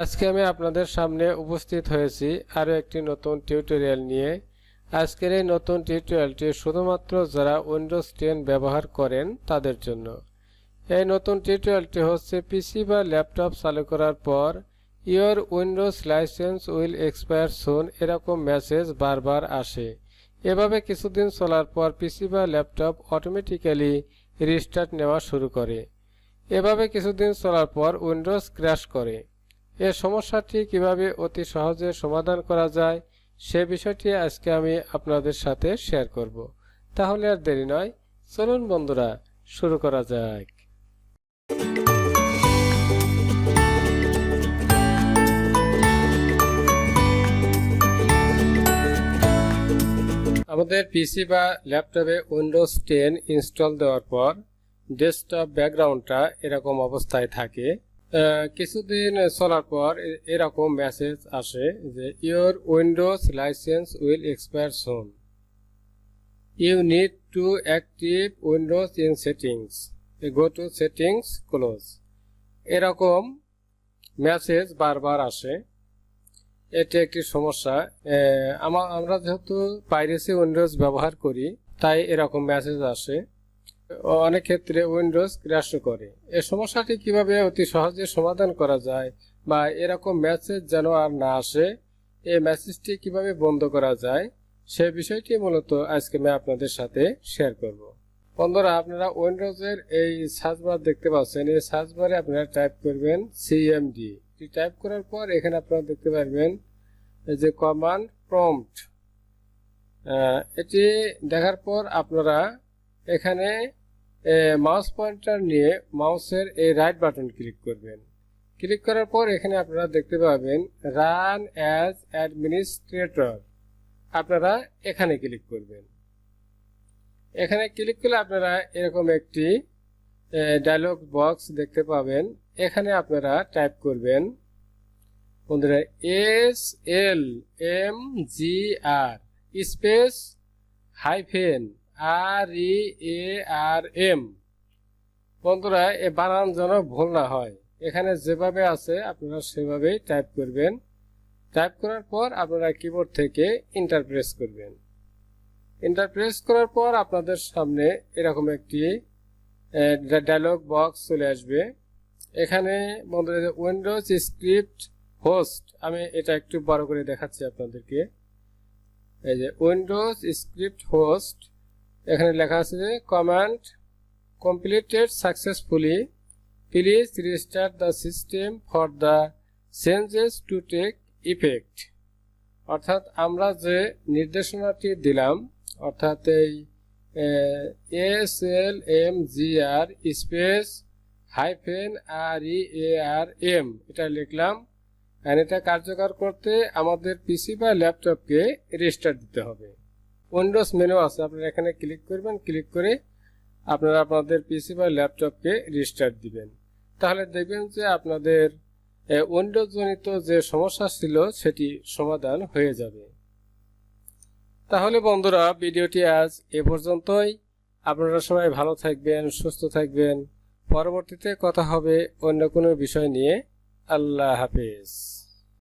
আজকে আমি আপনাদের সামনে উপস্থিত হয়েছি আরও একটি নতুন টিউটোরিয়াল নিয়ে। আজকের এই নতুন টিউটোরিয়ালটি শুধুমাত্র যারা উইন্ডোজ 10 ব্যবহার করেন তাদের জন্য। এই নতুন টিউটোরিয়ালটি হচ্ছে পিসি বা ল্যাপটপ চালু করার পর your Windows licence will expire soon এরকম মেসেজ বারবার আসে। এভাবে কিছুদিন চলার পর পিসি বা ল্যাপটপ অটোমেটিক্যালি রিস্টার্ট নেওয়া শুরু করে। এভাবে কিছুদিন চলার পর উইন্ডোজ ক্র্যাশ করে। এই সমস্যাটি কিভাবে অতি সহজে সমাধান করা যায় সে বিষয়টি আজকে আমি আপনাদের সাথে শেয়ার করব। তাহলে আর দেরি নয়, চলুন বন্ধুরা শুরু করা যাক। আমাদের পিসি বা ল্যাপটপে উইন্ডোজ 10 ইনস্টল দেওয়ার পর ডেস্কটপ ব্যাকগ্রাউন্ডটা এরকম অবস্থায় থাকে। কিছুদিন চলার পর এরকম মেসেজ আসে যে your Windows licence will expire soon, you need to active Windows in settings, go to settings, close. এরকম মেসেজ বারবার আসে। এটি একটি সমস্যা। আমরা যেহেতু পাইরেসি উইন্ডোজ ব্যবহার করি তাই এরকম মেসেজ আসে। অনেক ক্ষেত্রে উইন্ডোজ ক্র্যাশ করে। এই সমস্যাটি কিভাবে অতি সহজে সমাধান করা যায় বা এরকম মেসেজ যেন আর না আসে, এই মেসেজটি কিভাবে বন্ধ করা যায় সে বিষয়টি মূলত আজকে আমি আপনাদের সাথে শেয়ার করব। বন্ধুরা, আপনারা উইন্ডোজের এই সার্চ বার দেখতে পাচ্ছেন। এই সার্চ বারে আপনারা টাইপ করবেন সিএমডি। টাইপ করার পর এখানে আপনারা দেখতে পারবেন যে কমান্ড প্রম্পট। এটি দেখার পর আপনারা এখানে মাউস পয়েন্টার নিয়ে মাউসের এই রাইট বাটন ক্লিক করবেন। ক্লিক করার পর এখানে আপনারা দেখতে পাবেন রান অ্যাজ অ্যাডমিনিস্ট্রেটর। আপনারা এখানে ক্লিক করবেন। এখানে ক্লিক করলে আপনারা এরকম একটি ডায়লগ বক্স দেখতে পাবেন। এখানে আপনারা টাইপ করবেন বন্ধুরা SLMGR স্পেস হাইফেন REARM। বন্ধুরা, এ বানান যেন ভুল না হয়। এখানে যেভাবে আছে আপনারা সেভাবেই টাইপ করবেন। টাইপ করার পর আপনারা কিবোর্ড থেকে এন্টার প্রেস করবেন। এন্টার প্রেস করার পর আপনাদের সামনে এরকম একটি ডায়লগ বক্স চলে আসবে। এখানে বন্ধুরা উইন্ডোজ স্ক্রিপ্ট হোস্ট, আমি এটা একটু বড় করে দেখাচ্ছি আপনাদেরকে। এই যে উইন্ডোজ স্ক্রিপ্ট হোস্ট, এখানে লেখা আছে যে command completed successfully, please restart the system for the changes to take effect. অর্থাৎ আমরা যে নির্দেশনাটি দিলাম, অর্থাৎ এই SLMGR স্পেস হাইফেন REARM এটা লিখলাম। আর এটা কার্যকর করতে আমাদের পিসি বা ল্যাপটপকে রিস্টার্ট দিতে হবে। উইন্ডোজ মেনু আছে, আপনারা এখানে ক্লিক করবেন। ক্লিক করে আপনারা আপনাদের পিসি বা ল্যাপটপকে রিস্টার্ট দিবেন। তাহলে দেখবেন যে আপনাদের উইন্ডোজ জনিত যে সমস্যা ছিল সেটি সমাধান হয়ে যাবে। তাহলে বন্ধুরা, ভিডিওটি আজ এ পর্যন্তই। আপনারা সবাই ভালো থাকবেন, সুস্থ থাকবেন। পরবর্তীতে কথা হবে অন্য কোনো বিষয় নিয়ে। আল্লাহ হাফেজ।